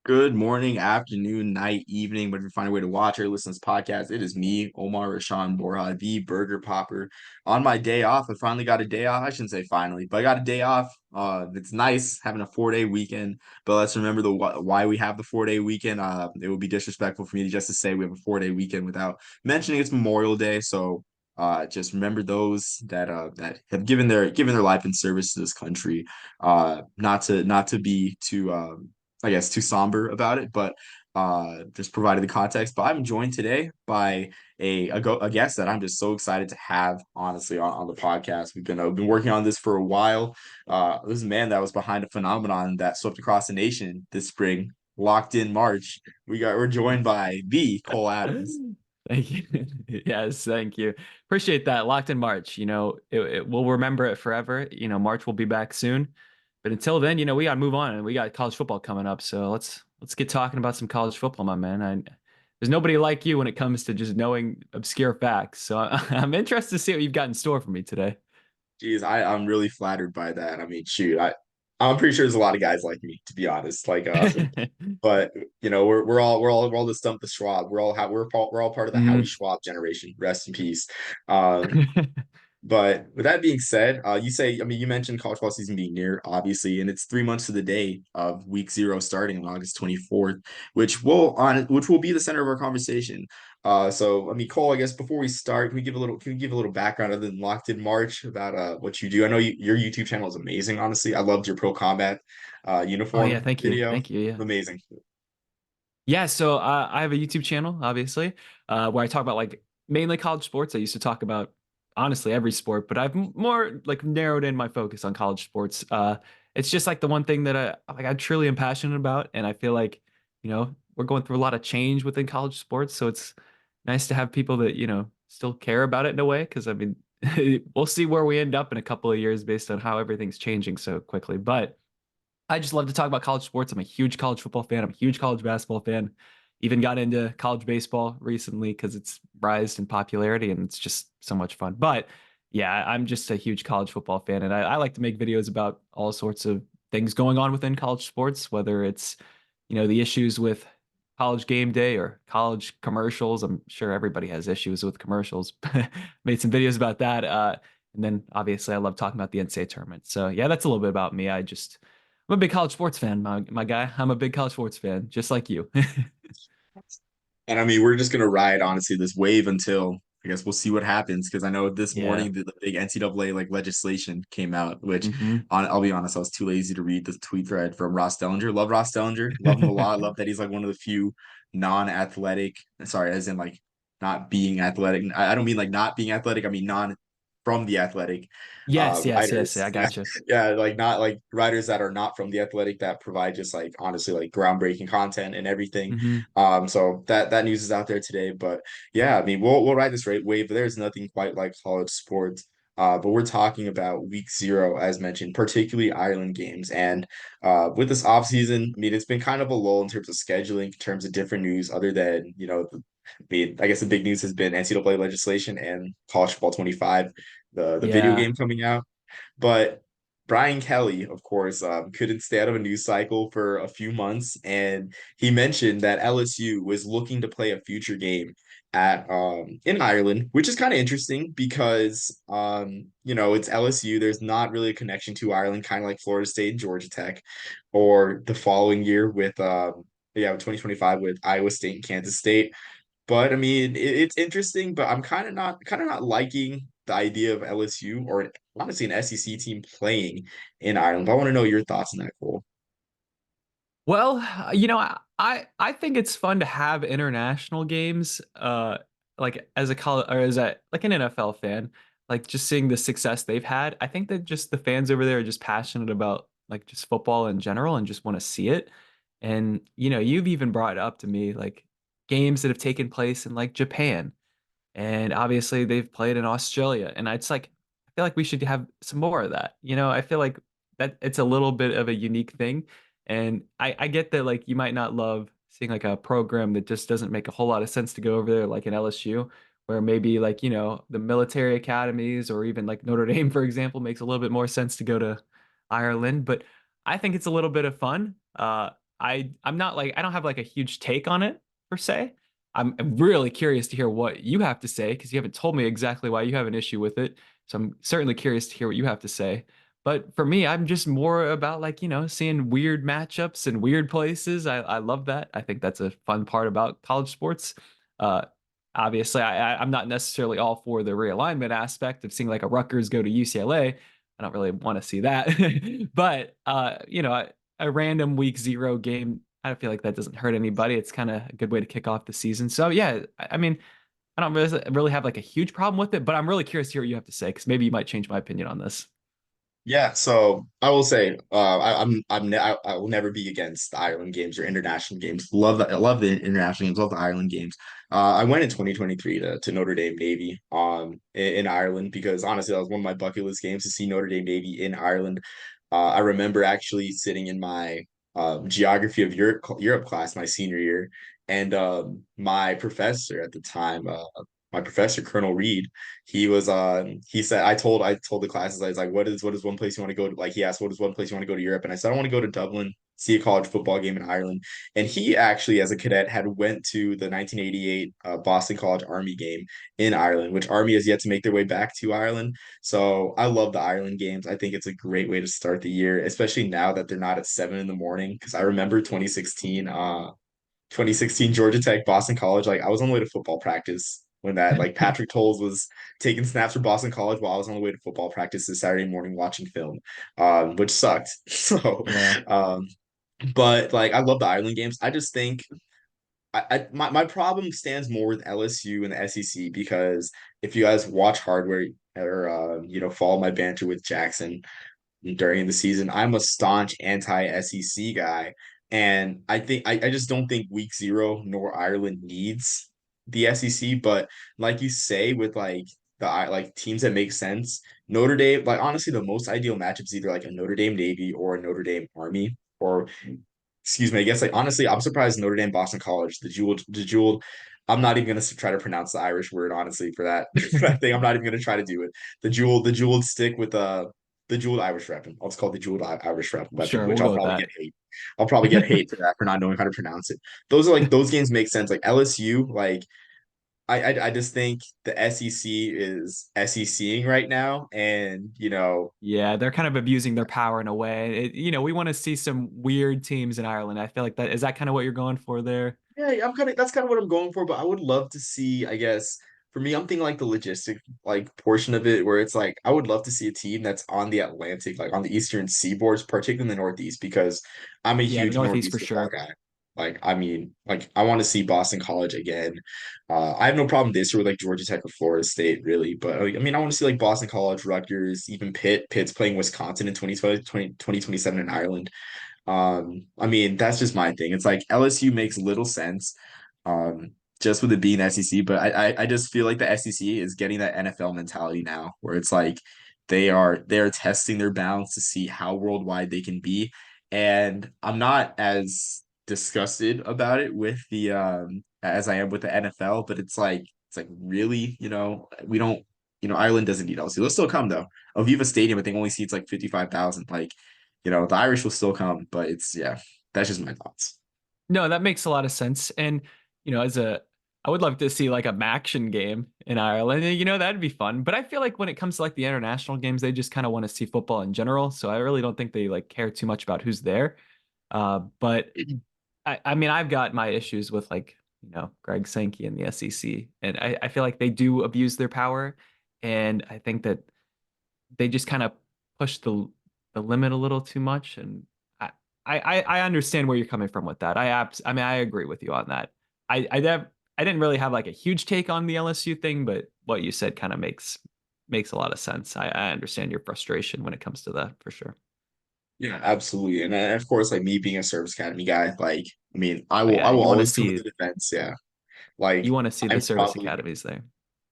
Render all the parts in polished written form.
Good morning, afternoon, night, evening, but if you find a way to watch or listen to this podcast, it is me, Omar Rashawn Borja, the Burger Popper. On my day off, I finally got a day off. I shouldn't say finally, but I got a day off. It's nice having a 4 day weekend, but let's remember why we have the 4 day weekend. It would be disrespectful for me just to say we have a 4 day weekend without mentioning it's Memorial Day. So, just remember those that have given their life in service to this country. Not to be too I guess, too somber about it, but just provided the context. But I'm joined today by a guest that I'm just so excited to have, honestly, on the podcast. We've been working on this for a while. This is a man that was behind a phenomenon that swept across the nation this spring, locked in March. We're joined by the Cole Adams. Thank you. Yes, thank you. Appreciate that. Locked in March. We'll remember it forever. March will be back soon. But until then, we got to move on and we got college football coming up. So let's get talking about some college football, my man. There's nobody like you when it comes to just knowing obscure facts. So I'm interested to see what you've got in store for me today. Geez, I'm really flattered by that. I mean, shoot, I'm pretty sure there's a lot of guys like me, to be honest. But we're all the stump the Schwab. We're all part of the Howie Mhm. Schwab generation. Rest in peace. Um, but with that being said, you mentioned college football season being near, obviously, and it's 3 months to the day of week zero starting on August 24th, which will be the center of our conversation. Cole, I guess before we start, can we give a little background other than Locked in March about what you do? I know your YouTube channel is amazing, honestly. I loved your pro combat Oh yeah, uniform thank you. video. Thank you. Yeah. Amazing. Yeah, so I have a YouTube channel, obviously, where I talk about like mainly college sports. I used to talk about honestly every sport, but I've more like narrowed in my focus on college sports. It's just like the one thing that I truly am passionate about, and I feel like we're going through a lot of change within college sports, so it's nice to have people that still care about it in a way. Because I mean, we'll see where we end up in a couple of years based on how everything's changing so quickly, but. I just love to talk about college sports. I'm a huge college football fan. I'm a huge college basketball fan. Even got into college baseball recently because it's rised in popularity and it's just so much fun. But yeah, I'm just a huge college football fan, and I like to make videos about all sorts of things going on within college sports, whether it's the issues with college game day or college commercials. I'm sure everybody has issues with commercials. Made some videos about that. And then obviously I love talking about the NCAA tournament. So yeah, that's a little bit about me. I'm a big college sports fan, my guy. I'm a big college sports fan, just like you. And I mean, we're just gonna ride honestly this wave until I guess we'll see what happens. Because I know this Yeah. morning the big NCAA like legislation came out, which Hmm. I'll be honest, I was too lazy to read the tweet thread from Ross Dellinger. Love Ross Dellinger, love him a lot. Love that he's like one of the few non-athletic, sorry, as in like not being athletic. I don't mean like not being athletic. I mean non from the athletic Yes, yes, yes. writers. I Yeah, gotcha. yeah, like not like writers that are not from the athletic that provide just like honestly like groundbreaking content and everything. Hmm. So that news is out there today. But yeah, I mean we'll ride this rate wave. There's nothing quite like college sports. But we're talking about week zero, as mentioned, particularly Ireland games. And with this offseason, I mean, it's been kind of a lull in terms of scheduling, in terms of different news, other than, I guess the big news has been NCAA legislation and College Football 25, the video Yeah. game coming out. But Brian Kelly, of course, couldn't stay out of a news cycle for a few months, and he mentioned that LSU was looking to play a future game at in Ireland, which is kind of interesting because it's LSU. There's not really a connection to Ireland, kind of like Florida State and Georgia Tech, or the following year with 2025 with Iowa State and Kansas State. But I mean, it's interesting, but I'm kind of not liking the idea of LSU or honestly an SEC team playing in Ireland. But I want to know your thoughts on that, Cole. Well, I think it's fun to have international games, like as a college or as a like an NFL fan, like just seeing the success they've had. I think that just the fans over there are just passionate about like just football in general and just want to see it. And you've even brought up to me like games that have taken place in like Japan, and obviously they've played in Australia, and it's like I feel like we should have some more of that. I feel like that it's a little bit of a unique thing, and I get that like you might not love seeing like a program that just doesn't make a whole lot of sense to go over there, like in LSU, where maybe like the military academies or even like Notre Dame, for example, makes a little bit more sense to go to Ireland. But I think it's a little bit of fun. I'm not like I don't have like a huge take on it per se. I'm really curious to hear what you have to say because you haven't told me exactly why you have an issue with it. So I'm certainly curious to hear what you have to say. But for me, I'm just more about like, seeing weird matchups and weird places. I love that. I think that's a fun part about college sports. Uh, obviously, I'm not necessarily all for the realignment aspect of seeing like a Rutgers go to UCLA. I don't really want to see that. But a random week zero game, I feel like that doesn't hurt anybody. It's kind of a good way to kick off the season. So yeah, I mean, I don't really have like a huge problem with it, but I'm really curious to hear what you have to say because maybe you might change my opinion on this. Yeah, so I will say, I will never be against the Ireland games or international games. I love the international games, love the Ireland games. I went in 2023 to Notre Dame Navy in Ireland because honestly that was one of my bucket list games to see Notre Dame Navy in Ireland. I remember actually sitting in my geography of Europe class my senior year, and my professor at the time, my professor Colonel Reed, he said I told the classes, I was like, what is one place you want to go to? Like he asked, what is one place you want to go to Europe? And I said I want to go to Dublin, see a college football game in Ireland. And he actually, as a cadet, had went to the 1988 Boston College Army game in Ireland, which Army has yet to make their way back to Ireland. So I love the Ireland games. I think it's a great way to start the year, especially now that they're not at 7 in the morning. Because I remember 2016 Georgia Tech, Boston College. Like I was on the way to football practice when that like Patrick Tolles was taking snaps for Boston College while I was on the way to football practice this Saturday morning watching film, which sucked. So, Yeah. um, but like I love the Ireland games. I just think my problem stands more with LSU and the SEC because if you guys watch Hardware or follow my banter with Jackson during the season. I'm a staunch anti-SEC guy, and I just don't think week zero nor Ireland needs the SEC. But like you say, with like like teams that make sense, Notre Dame, like honestly, the most ideal matchup is either like a Notre Dame Navy or a Notre Dame Army or excuse me, I guess like honestly, I'm surprised Notre Dame Boston College, the jeweled. I'm not even gonna try to pronounce the Irish word honestly for that for that thing. I'm not even gonna try to do it. The jeweled stick with the jeweled Irish weapon. I'll just call it the jeweled Irish weapon, Sure, we'll which go I'll with probably that. get hate. I'll probably get hate for that for not knowing how to pronounce it. Those are like those games make sense. Like LSU, like I just think the SEC is SECing right now, and Yeah, they're kind of abusing their power in a way. We want to see some weird teams in Ireland. I feel like that is that kind of what you're going for there? yeah, that's kind of what I'm going for, but I would love to see, I guess, for me, I'm thinking like the logistic like portion of it where it's like I would love to see a team that's on the Atlantic, like on the Eastern seaboards, particularly in the Northeast, because I'm a Yeah, the huge Northeast for Northeast football sure. guy. Like, I mean, like I want to see Boston College again. I have no problem this year with like Georgia Tech or Florida State, really, but like, I mean, I want to see like Boston College, Rutgers, even Pitt. Pitt's playing Wisconsin in 2027 in Ireland. I mean, that's just my thing. It's like LSU makes little sense, just with it being SEC, but I just feel like the SEC is getting that NFL mentality now, where it's like they are testing their balance to see how worldwide they can be, and I'm not as disgusted about it with the as I am with the NFL, but it's like really, we don't, Ireland doesn't need LSU. They'll still come though. Aviva Stadium, I think only seats like 55,000. Like the Irish will still come, but yeah, that's just my thoughts. No, that makes a lot of sense. And as I would love to see like a Maction game in Ireland. And, that'd be fun. But I feel like when it comes to like the international games, they just kind of want to see football in general. So I really don't think they like care too much about who's there. But I mean, I've got my issues with like, Greg Sankey and the SEC. And I feel like they do abuse their power. And I think that they just kind of push the limit a little too much. And I I understand where you're coming from with that. I mean I agree with you on that. I didn't really have like a huge take on the LSU thing, but what you said kind of makes a lot of sense. I understand your frustration when it comes to that for sure. Yeah, absolutely. And of course, like me being a service academy guy, like I mean, I Oh will yeah, I will always come to the defense. Yeah. you Like want to see the I'm service probably academies there.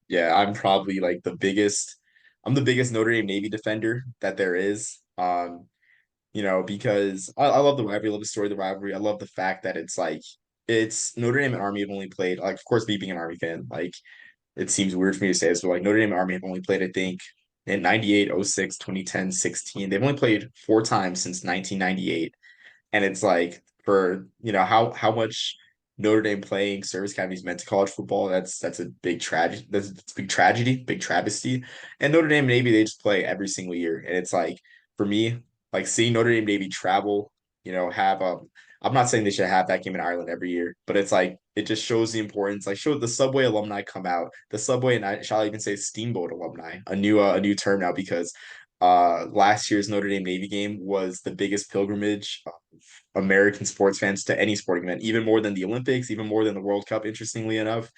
yeah, I'm probably like I'm the biggest Notre Dame Navy defender that there is. Because I love the rivalry, I love the story of the rivalry. I love the fact that it's Notre Dame and Army have only played, like, of course, me being an Army fan, like it seems weird for me to say this, but like Notre Dame and Army have only played, I think, in 98, '06, 2010, 16. They've only played four times since 1998. And it's like for how much Notre Dame playing service academies meant to college football. That's a big tragedy. That's a big tragedy, big travesty. And Notre Dame Navy, they just play every single year, and it's like for me, like seeing Notre Dame Navy travel, have I'm not saying they should have that game in Ireland every year, but it's like it just shows the importance. Like, show the Subway alumni come out, the Subway, and I shall even say Steamboat alumni, a new term now because last year's Notre Dame Navy game was the biggest pilgrimage of American sports fans to any sporting event, even more than the Olympics, even more than the World Cup. Interestingly enough,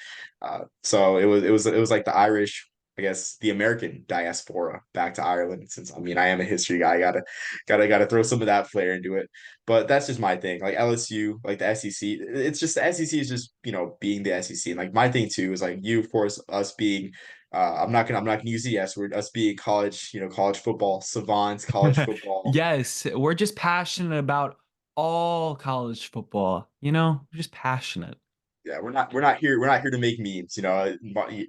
so it was like the Irish, I guess, the American diaspora back to Ireland. Since I mean I am a history guy, gotta throw some of that flair into it. But that's just my thing. Like LSU, like the SEC, it's just the SEC is just being the SEC. And like my thing too is like you, of course, us being I'm not gonna use the S word. Us being college, college football savants, college football. Yes, we're just passionate about all college football. We're just passionate. Yeah, we're not here to make memes.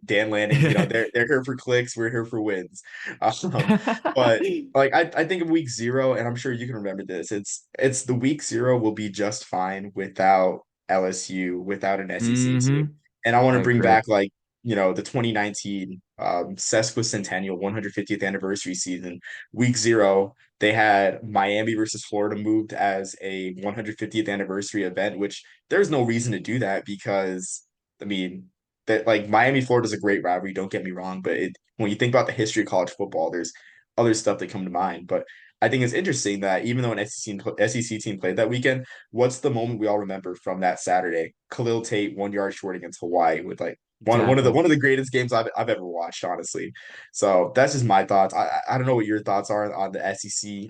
Dan Lanning. They're here for clicks. We're here for wins. Um, but like I think of week 0, and I'm sure you can remember this. It's the week 0 will be just fine without LSU, without an SEC team. Hmm. And I want I to bring agree. back like the 2019 sesquicentennial 150th anniversary season. Week 0, they had Miami versus Florida moved as a 150th anniversary event, which there's no reason to do that because I mean that like Miami Florida is a great rivalry. Don't get me wrong, but when you think about the history of college football, there's other stuff that come to mind. But I think it's interesting that even though an SEC team played that weekend, what's the moment we all remember from that Saturday? Khalil Tate 1 yard short against Hawaii with like one of the Exactly. one of the greatest games I've ever watched, honestly. So that's just my thoughts. I don't know what your thoughts are on the SEC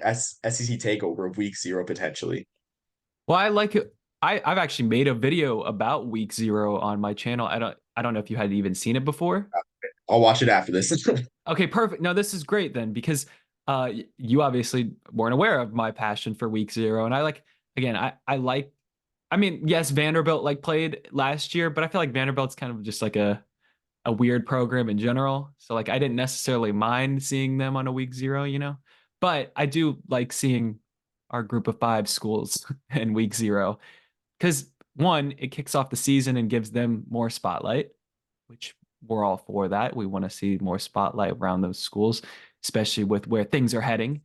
takeover of week 0 potentially. Well, I like it. I've actually made a video about week 0 on my channel. I don't know if you had even seen it before. I'll watch it after this. Okay, perfect. No, this is great then because you obviously weren't aware of my passion for week 0. And I like again, I like I mean, yes, Vanderbilt like played last year, but I feel like Vanderbilt's kind of just like a weird program in general. So like I didn't necessarily mind seeing them on a week 0. But I do like seeing our group of 5 schools in week 0 because one, it kicks off the season and gives them more spotlight, which we're all for that. We want to see more spotlight around those schools, especially with where things are heading.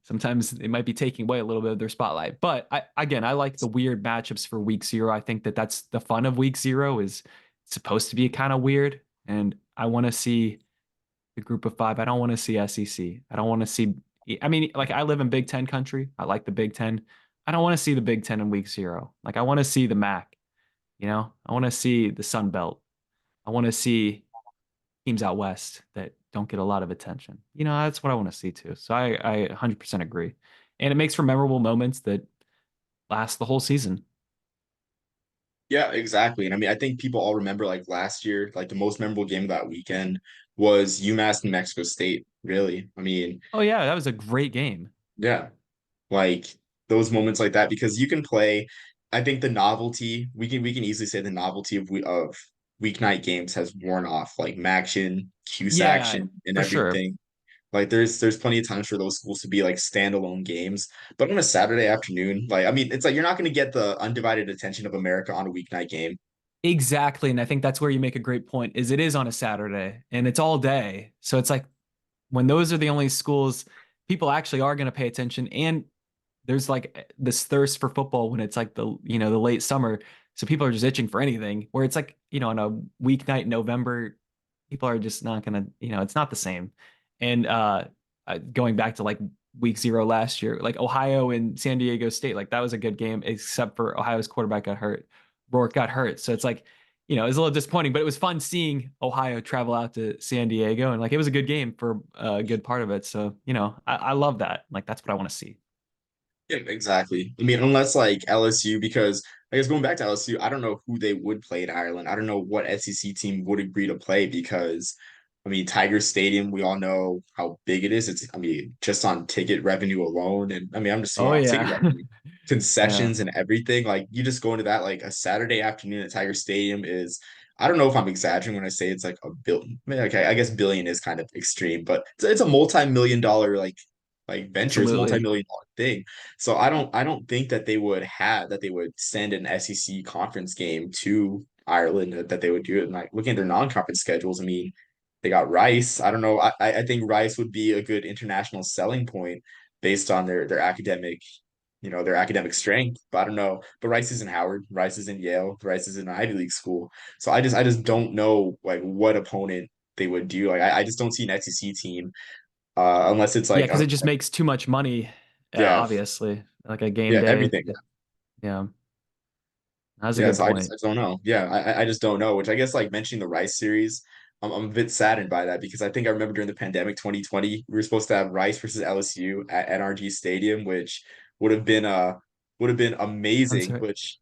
Sometimes it might be taking away a little bit of their spotlight. But again, I like the weird matchups for week 0. I think that that's the fun of week 0 is it's supposed to be kind of weird. And I want to see the group of 5. I don't want to see SEC. I don't want to see, I mean, like I live in Big Ten country. I like the Big Ten. I don't want to see the Big Ten in week 0. Like I want to see the MAC. I want to see the Sun Belt. I want to see teams out west that don't get a lot of attention. That's what I want to see too. So I 100% agree. And it makes for memorable moments that last the whole season. Yeah, exactly. And I mean, I think people all remember like last year, like the most memorable game of that weekend was UMass New Mexico State, really. I mean, Oh yeah, that was a great game. yeah, like those moments like that because you can play. I think the novelty, we can easily say the novelty of weeknight games has worn off, like Maction, Cuse Yeah, action, and for sure. everything. Like there's plenty of times for those schools to be like standalone games. But on a Saturday afternoon, like I mean, it's like you're not going to get the undivided attention of America on a weeknight game. Exactly. And I think that's where you make a great point is it is on a Saturday and it's all day. So it's like when those are the only schools, people actually are going to pay attention. And there's like this thirst for football when it's like the late summer. So people are just itching for anything. Where it's like, on a weeknight in November, people are just not gonna, it's not the same. And going back to like week 0 last year, like Ohio and San Diego State, like that was a good game, except for Ohio's quarterback got hurt. Rourke got hurt. So it's like, it was a little disappointing, but it was fun seeing Ohio travel out to San Diego. And like it was a good game for a good part of it. So, I love that. Like that's what I want to see. Yeah, exactly. I mean, unless like LSU, because I guess going back to LSU, I don't know who they would play in Ireland. I don't know what SEC team would agree to play because, I mean, Tiger Stadium, we all know how big it is. I mean, just on ticket revenue alone, and I mean, I'm just Oh throwing out ticket yeah. revenue, Yeah. concessions and everything. Like, you just go into that like a Saturday afternoon at Tiger Stadium is. I don't know if I'm exaggerating when I say it's like a billion. I mean, okay, I guess billion is kind of extreme, but it's a multi-million dollar like like ventures, Absolutely. multi-million-dollar thing. So I don't think that they would send an SEC conference game to Ireland, that they would do it. And like looking at their non-conference schedules, I mean, they got Rice. I don't know. I think Rice would be a good international selling point based on their academic, their academic strength. But I don't know. But Rice isn't Howard. Rice isn't Yale. Rice is an Ivy League school. So I just don't know like what opponent they would do. Like I just don't see an SEC team unless it's Yeah, like because it just makes too much money, yeah, obviously. Like a game yeah, day. everything. Yeah, that's a Yeah, good so point. I just don't know. Yeah, I just don't know. Which I guess like mentioning the Rice series, I'm a bit saddened by that because I think I remember during the pandemic 2020, we were supposed to have Rice versus LSU at NRG Stadium, which would have been would have been That's amazing. right. Which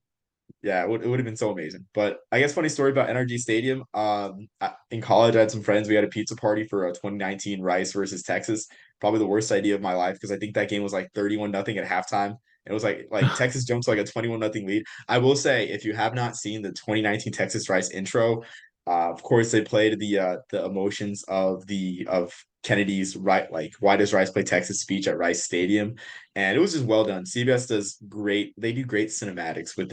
yeah, it would have been so amazing. But I guess funny story about NRG Stadium. In college, I had some friends. We had a pizza party for a 2019 Rice versus Texas. Probably the worst idea of my life because I think that game was like 31-0 at halftime. It was like Texas jumped to like a 21-0 lead. I will say, if you have not seen the 2019 Texas Rice intro, of course they played the emotions of the of Kennedy's right, like why does Rice play Texas speech at Rice Stadium, and it was just well done. CBS does great; they do great cinematics with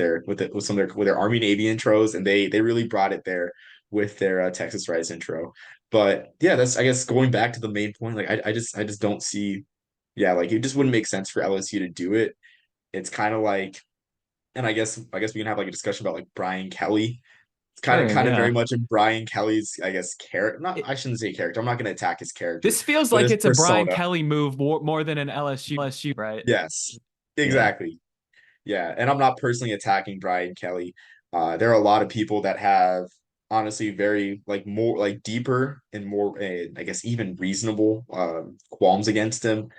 some of their Army Navy intros, and they really brought it there with their Texas Rice intro. But yeah, that's I guess going back to the main point. Like I just don't see, yeah, like it just wouldn't make sense for LSU to do it. It's kind of like, and I guess we can have like a discussion about like Brian Kelly. It's Sure, kind of very yeah. much in Brian Kelly's, I guess, character. Not, It, I shouldn't say character. I'm not going to attack his character, this feels but like his it's a Brian persona. Kelly move more than an LSU, right? Yes, Yeah, exactly. Yeah, and I'm not personally attacking Brian Kelly. There are a lot of people that have honestly very like more like deeper and more, I guess, even reasonable qualms against him.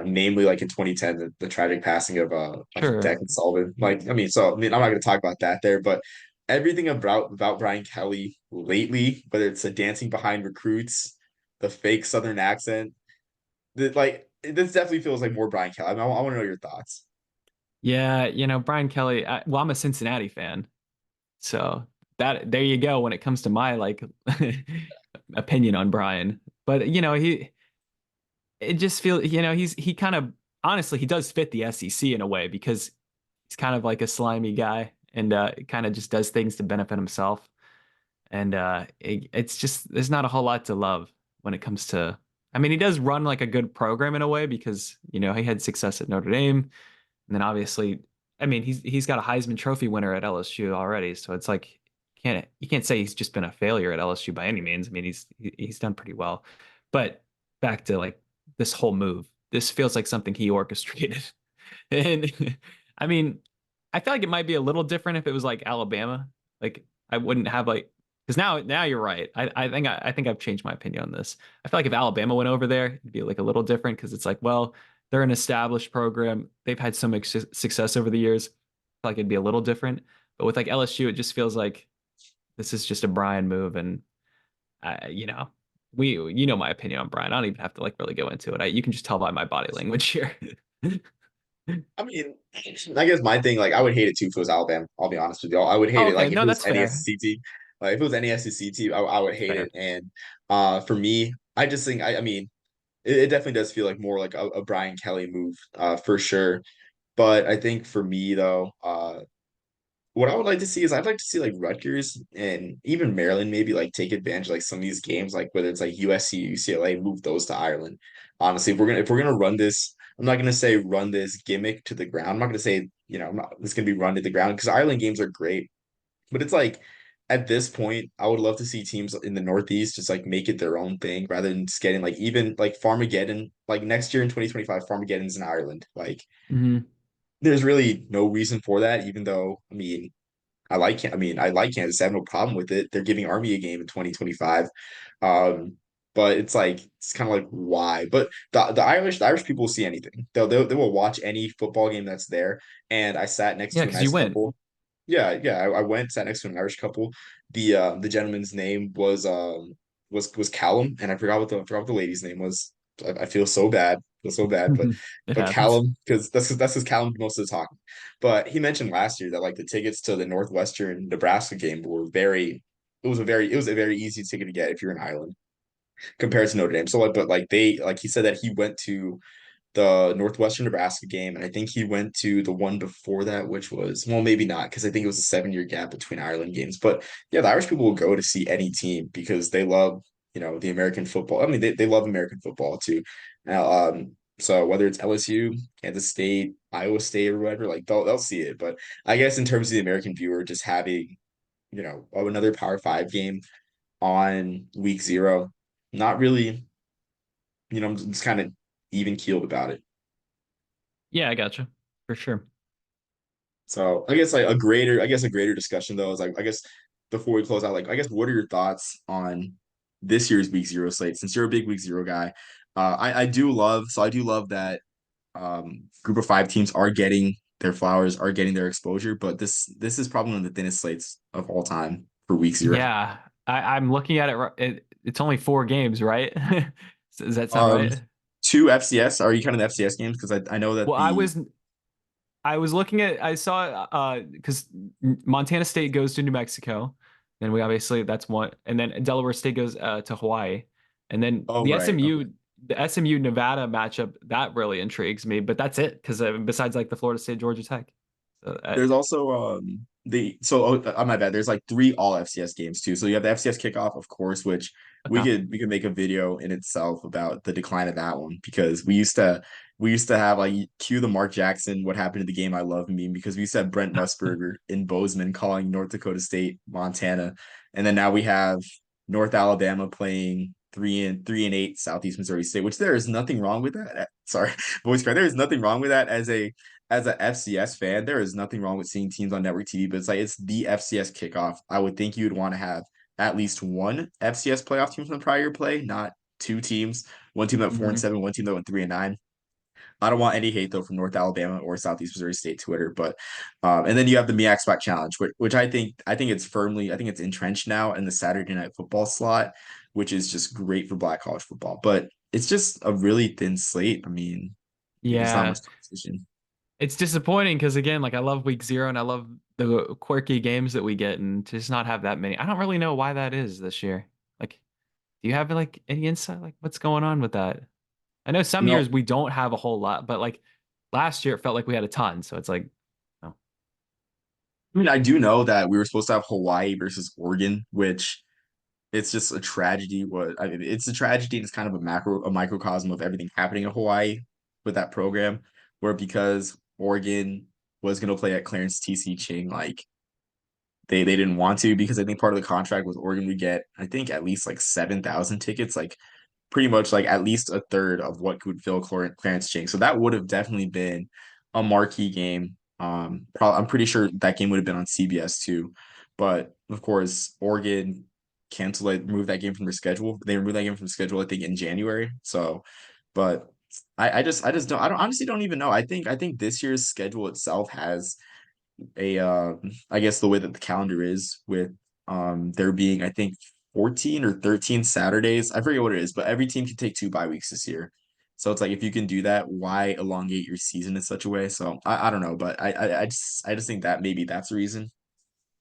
Namely, like in 2010, the tragic passing of sure. Declan Sullivan. Like, I mean, so I mean, I'm not going to talk about that there, but everything about Brian Kelly lately, whether it's the dancing behind recruits, the fake Southern accent, like this definitely feels like more Brian Kelly. I mean, I want to know your thoughts. Yeah, Brian Kelly. Well, I'm a Cincinnati fan, so that there you go when it comes to my like opinion on Brian. But it just feels, he kind of honestly he does fit the SEC in a way because he's kind of like a slimy guy and kind of just does things to benefit himself. And it's just there's not a whole lot to love when it comes to. I mean, he does run like a good program in a way because he had success at Notre Dame, and then obviously, I mean, he's got a Heisman Trophy winner at LSU already, so it's like you can't say he's just been a failure at LSU by any means. I mean, he's done pretty well, but back to like this whole move, this feels like something he orchestrated, and I mean, I feel like it might be a little different if it was like Alabama. Like I wouldn't have like because now you're right. I think I've changed my opinion on this. I feel like if Alabama went over there, it'd be like a little different because it's like, well, they're an established program. They've had so much success over the years. I feel like it'd be a little different. But with like LSU, it just feels like this is just a Brian move, and you know, you know my opinion on Brian. I don't even have to like really go into it. You can just tell by my body language here. I mean, I guess my thing, like, I would hate it too if it was Alabama. I'll be honest with you. I would hate Oh, it. okay, Like, if no, it was that's any fair. SEC team, like, if it was any SEC team, I would That's hate fair. it. And for me, I just think, I mean, it definitely does feel like more like a Brian Kelly move, for sure. But I think for me, though, what I would like to see is I'd like to see like Rutgers and even Maryland maybe like take advantage of like some of these games, like whether it's like USC, UCLA, move those to Ireland. Honestly, if we're gonna run this, I'm not gonna say run this gimmick to the ground. I'm not gonna say, I'm not it's gonna be run to the ground because Ireland games are great. But it's like at this point, I would love to see teams in the Northeast just like make it their own thing rather than just getting like even like Farmageddon, like next year in 2025, Farmageddon's in Ireland. Like Hmm. there's really no reason for that, even though I like Kansas. I have no problem with it. They're giving Army a game in 2025. Um, but it's like it's kind of like why? But the Irish people will see anything. They will watch any football game that's there. And I sat next Yeah, to a because you nice win. couple. Yeah, I went, sat next to an Irish couple. The gentleman's name was Callum, and I forgot what the lady's name was. I feel so bad. I feel so bad, It but happens. Callum, because that's his Callum most of the talking. But he mentioned last year that like the tickets to the Northwestern Nebraska game were very it was a very easy ticket to get if you're in Ireland compared to Notre Dame. So like but like they like he said that he went to the Northwestern Nebraska game, and I think he went to the one before that, which was, well, maybe not, because I think it was a 7 year gap between Ireland games. But yeah, the Irish people will go to see any team because they love, the American football. I mean, they love American football too. Now, so whether it's LSU, Kansas State, Iowa State, or whatever, like they'll see it. But I guess in terms of the American viewer, just having, another Power Five game on week 0, not really, I'm just kind of even keeled about it. Yeah, I gotcha for sure. So I guess like a greater discussion though is like, I guess before we close out, like, I guess what are your thoughts on this year's week 0 slate? Since you're a big week 0 guy, I do love that group of 5 teams are getting their flowers, are getting their exposure, but this is probably one of the thinnest slates of all time for week 0. Yeah, I'm looking at it, it's only 4 games, right? Does that sound Um, right? 2 FCS. Are you counting the FCS games? Because I know that Well, the I was looking at, I saw because Montana State goes to New Mexico, then we obviously that's one, and then Delaware State goes to Hawaii, and then oh right, okay. The SMU Nevada matchup that really intrigues me, but that's it because besides like the Florida State Georgia Tech, so, There's also my bad. There's like 3 all FCS games too. So you have the FCS kickoff, of course, which we okay. could make a video in itself about the decline of that one because we used to have like cue the Mark Jackson what happened to the game I love meme because we used to have Brent Musburger in Bozeman calling North Dakota State Montana, and then now we have North Alabama playing 3-8 Southeast Missouri State, which there is nothing wrong with that. Sorry, voice crack. There is nothing wrong with that as a FCS fan, there is nothing wrong with seeing teams on network TV, but it's the FCS kickoff. I would think you'd want to have at least one FCS playoff team from the prior play, not 2 teams. One team that went 4 and Mhm. 7, one team that went 3 and 9. I don't want any hate though from North Alabama or Southeast Missouri State Twitter, but and then you have the MEAC Spot Challenge, which I think it's entrenched now in the Saturday Night Football slot, which is just great for Black college football. But it's just a really thin slate. I mean, there's not much Yeah, competition. it's disappointing because again, like I love week 0 and I love the quirky games that we get, and to just not have that many, I don't really know why that is this year. Like, do you have like any insight, like what's going on with that? I know some No, years we don't have a whole lot, but like last year it felt like we had a ton. So it's like, oh, I mean, I do know that we were supposed to have Hawaii versus Oregon, which it's just a tragedy. It's a tragedy and it's kind of a microcosm of everything happening in Hawaii with that program, where because Oregon was going to play at Clarence TC Ching, like they didn't want to because I think part of the contract was Oregon would get, I think, at least like 7,000 tickets, like pretty much like at least a third of what could fill Clarence Ching. So that would have definitely been a marquee game. I'm pretty sure that game would have been on CBS too, but of course Oregon canceled it, removed that game from their schedule. They removed that game from the schedule, I think, in January. So, but I don't honestly don't even know. I think this year's schedule itself has I guess the way that the calendar is with there being I think 14 or 13 Saturdays. I forget what it is, but every team can take 2 bye weeks this year. So it's like if you can do that, why elongate your season in such a way? So I don't know, but I just think that maybe that's the reason.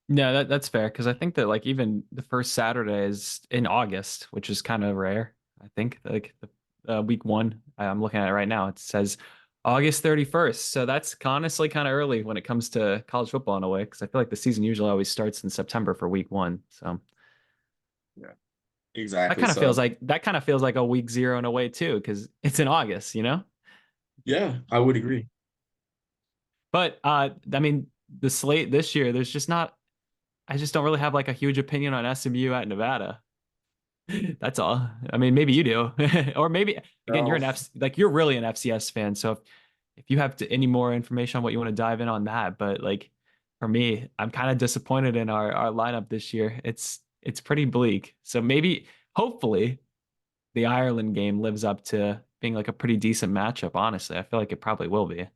no, that's fair because I think that like even the first Saturday is in August, which is kind of rare. I think like the week 1, I'm looking at it right now. It says August 31st, so that's honestly kind of early when it comes to college football in a way because I feel like the season usually always starts in September for week 1. So Yeah, exactly. So that kind of feels like a week 0 in a way too because it's in August, you know. yeah, I would agree. But I mean, the slate this year, there's just not. I just don't really have like a huge opinion on SMU at Nevada. That's all. I mean, maybe you do, or maybe again, you're No. an F like you're really an FCS fan. So if you have any more information on what you want to dive in on that, but like for me, I'm kind of disappointed in our lineup this year. It's pretty bleak. So maybe, hopefully, the Ireland game lives up to being like a pretty decent matchup. Honestly, I feel like it probably will be.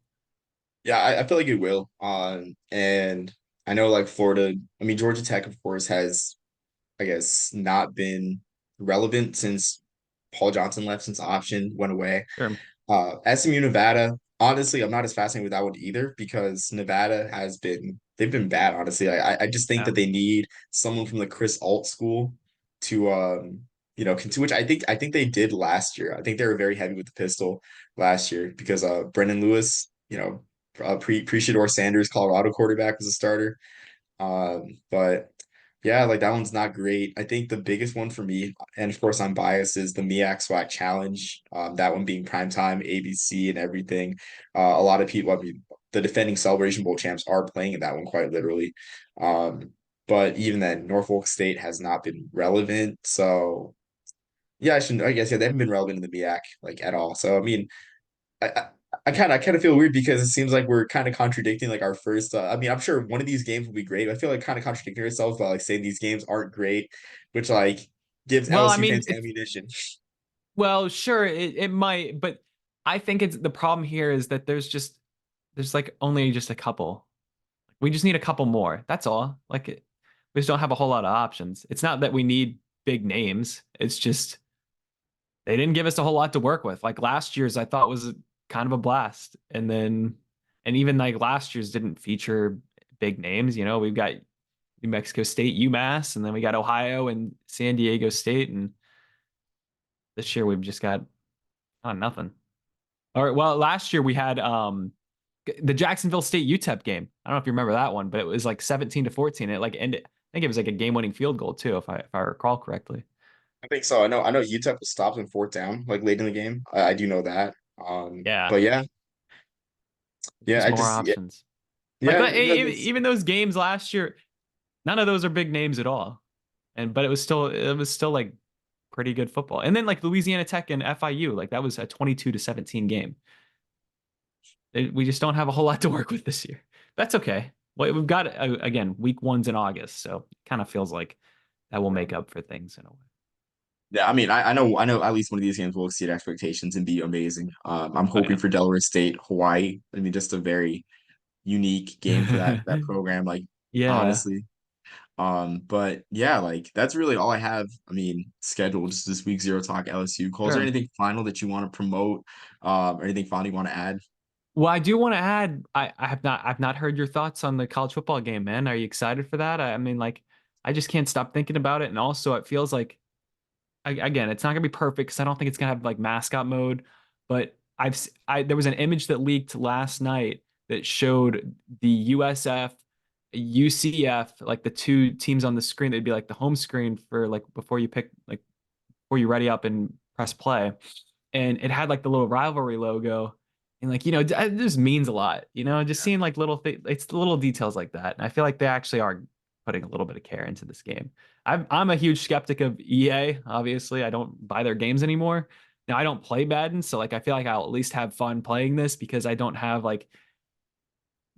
Yeah, I feel like it will. And I know like Florida, I mean Georgia Tech, of course, has I guess not been relevant since Paul Johnson left, since the option went away. Sure. SMU Nevada, honestly, I'm not as fascinated with that one either because Nevada they've been bad, honestly. I just think Yeah. that they need someone from the Chris Alt school to which I think they did last year. I think they were very heavy with the pistol last year because Brendan Lewis, pre Shador Sanders, Colorado quarterback was a starter. But yeah, like that one's not great. I think the biggest one for me, and of course I'm biased, is the MEAC SWAC Challenge. That one being primetime, ABC and everything. A lot of people, I mean, the defending Celebration Bowl champs are playing in that one quite literally. Um, but even then, Norfolk State has not been relevant. So yeah, I guess yeah, they haven't been relevant in the MEAC like at all. So I mean, I I I kind of feel weird because it seems like we're kind of contradicting like our first. I mean, I'm sure one of these games will be great. I feel like kind of contradicting ourselves by like saying these games aren't great, which like gives Well, I LSU mean, fans ammunition. well, sure, it might, but I think it's the problem here is that there's like only just a couple. We just need a couple more. That's all. We just don't have a whole lot of options. It's not that we need big names. It's just they didn't give us a whole lot to work with. Like last year's, I thought was kind of a blast, and even like last year's didn't feature big names. We've got New Mexico State, UMass, and then we got Ohio and San Diego State, and this year we've just got nothing. Or well, last year we had the Jacksonville State UTEP game. I don't know if you remember that one, but it was like 17-14. It like ended. I think it was like a game-winning field goal too, if I recall correctly. I think so. I know UTEP was stopped in fourth down like late in the game. I do know that. Yeah, But yeah, yeah, just I more just yeah, options. Like yeah, no, that's even those games last year, none of those are big names at all. But it was still like pretty good football. And then like Louisiana Tech and FIU, like that was a 22-17 game. We just don't have a whole lot to work with this year. That's okay. Well, we've got again week one's in August, so it kind of feels like that will make up for things in a yeah. I mean, I know at least one of these games will exceed expectations and be amazing. I'm hoping way. for Delaware State, Hawaii. I mean, just a very unique Oh, game for that yeah. program. Like Yeah, honestly. But yeah, like that's really all I have. I mean, scheduled just this week, Zero Talk LSU. Cole, is there sure. anything final that you want to promote? Or anything final you want to add? Well, I do want to add, I've not heard your thoughts on the college football game, man. Are you excited for that? I mean, like, I just can't stop thinking about it, and also it feels like again, it's not gonna be perfect because I don't think it's gonna have like mascot mode, but there was an image that leaked last night that showed the USF, UCF, like the two teams on the screen. They'd be like the home screen for like before you ready up and press play, and it had like the little rivalry logo, and like it just means a lot. Just seeing like it's little details like that, and I feel like they actually are putting a little bit of care into this game. I'm a huge skeptic of EA. Obviously, I don't buy their games anymore. Now I don't play Madden, so like I feel like I'll at least have fun playing this because I don't have like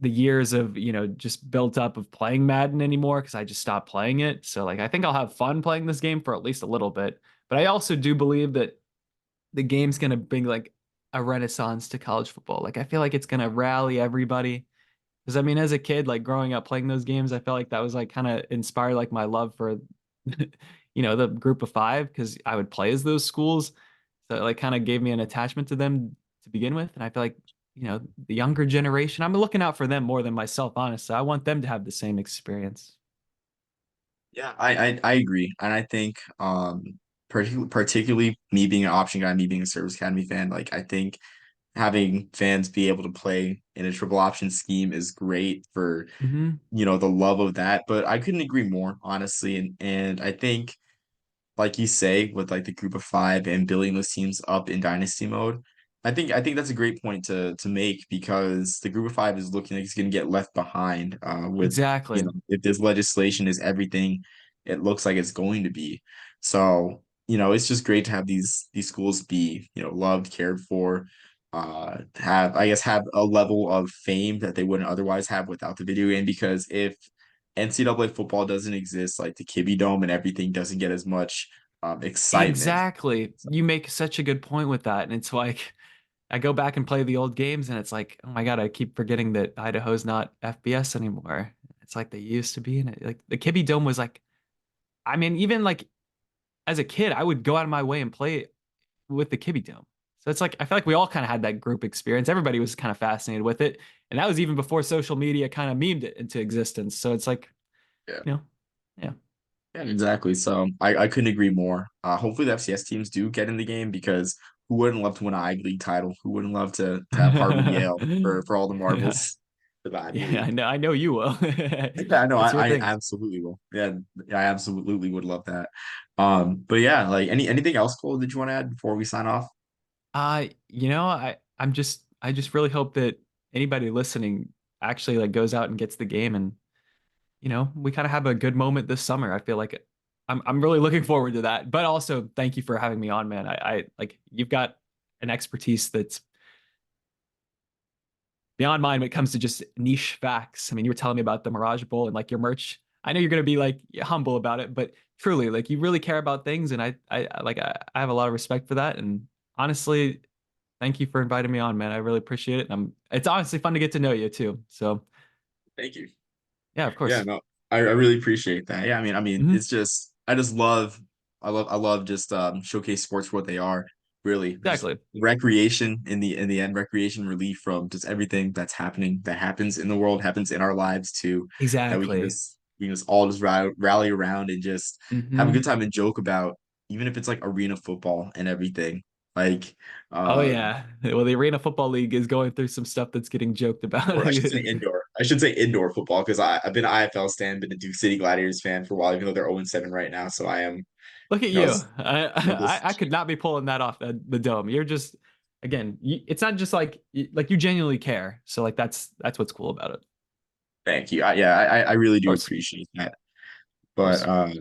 the years of just built up of playing Madden anymore because I just stopped playing it. So like I think I'll have fun playing this game for at least a little bit. But I also do believe that the game's gonna bring like a renaissance to college football. Like I feel like it's gonna rally everybody. Because I mean, as a kid, like growing up playing those games, I felt like that was like kind of inspired like my love for, the group of five because I would play as those schools. So it like kind of gave me an attachment to them to begin with. And I feel like, the younger generation, I'm looking out for them more than myself, honestly. I want them to have the same experience. Yeah, I agree, and I think particularly me being an option guy, me being a Service Academy fan, like I think having fans be able to play in a triple option scheme is great for Hmm. the love of that. But I couldn't agree more, honestly, and I think like you say, with like the group of five and building those teams up in dynasty mode. I think that's a great point to make because the group of five is looking like it's going to get left behind with Exactly. if this legislation is everything it looks like it's going to be. So, it's just great to have these schools be, loved, cared for, have I guess have a level of fame that they wouldn't otherwise have without the video game because if NCAA football doesn't exist, like the Kibby Dome and everything doesn't get as much excitement. Exactly. You make such a good point with that. And it's like, I go back and play the old games, and it's like, oh my God, I keep forgetting that Idaho's not FBS anymore. It's like they used to be in it. Like the Kibby Dome was like, I mean, even like as a kid, I would go out of my way and play with the Kibby Dome. So it's like, I feel like we all kind of had that group experience. Everybody was kind of fascinated with it. And that was even before social media kind of memed it into existence. So it's like, Yeah. you know, yeah. Yeah, exactly. So I couldn't agree more. Hopefully the FCS teams do get in the game because who wouldn't love to win an Ivy League title? Who wouldn't love to have Harvard Yale for all the marbles for the Ivy Yeah, League? I know you will. Yeah, no, It's your I thing. absolutely will. Yeah, I absolutely would love that. But yeah, like anything else, Cole, that you want to add before we sign off? I just really hope that anybody listening actually like goes out and gets the game, and we kind of have a good moment this summer. I feel like I'm really looking forward to that. But also thank you for having me on, man. I like you've got an expertise that's beyond mine when it comes to just niche facts. I mean, you were telling me about the Mirage Bowl and like your merch. I know you're gonna be like humble about it, but truly, like you really care about things, and I have a lot of respect for that. And honestly, thank you for inviting me on, man. I really appreciate it. It's honestly fun to get to know you too. So Thank you. yeah, of Yeah, course. no, I really appreciate that. Yeah, I mean, Hmm. it's just I just love I love just showcase sports for what they are. Really, just Exactly. recreation in the end, recreation relief from just everything that's happening that happens in the world, happens in our lives too, that Exactly. we can just all just rally around and just have a good Hmm. time and joke about, even if it's like arena football and everything. Like Oh uh yeah. Well, the Arena Football League is going through some stuff that's getting joked about. or I should say indoor. I should say indoor football because I've been an IFL stan, been a Duke City Gladiators fan for a while, even though they're 0-7 right now. So I am, Look at you know, you. I just could not be pulling that off the dome. You're just again, it's not just like you genuinely care. So like that's what's cool about it. Of thank you. I really do course. Of appreciate that. But course.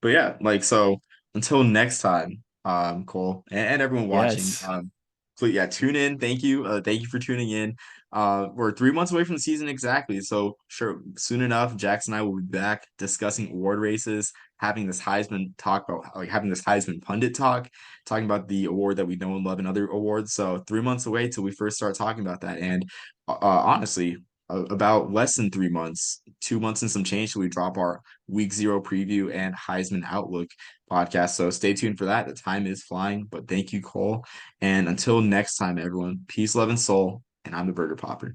yeah, like so until next time, Cole and everyone watching, Yes. so yeah, tune in. Thank you for tuning in. We're 3 months away from the season exactly, so sure, soon enough, Jax and I will be back discussing award races, having this Heisman talk about like having this Heisman pundit talk, talking about the award that we know and love and other awards. So 3 months away till we first start talking about that, and honestly, about less than 3 months, 2 months and some change till we drop our week zero preview and Heisman Outlook podcast. So stay tuned for that. The time is flying, but thank you, Cole. And until next time, everyone, peace, love, and soul. And I'm the Burger Popper.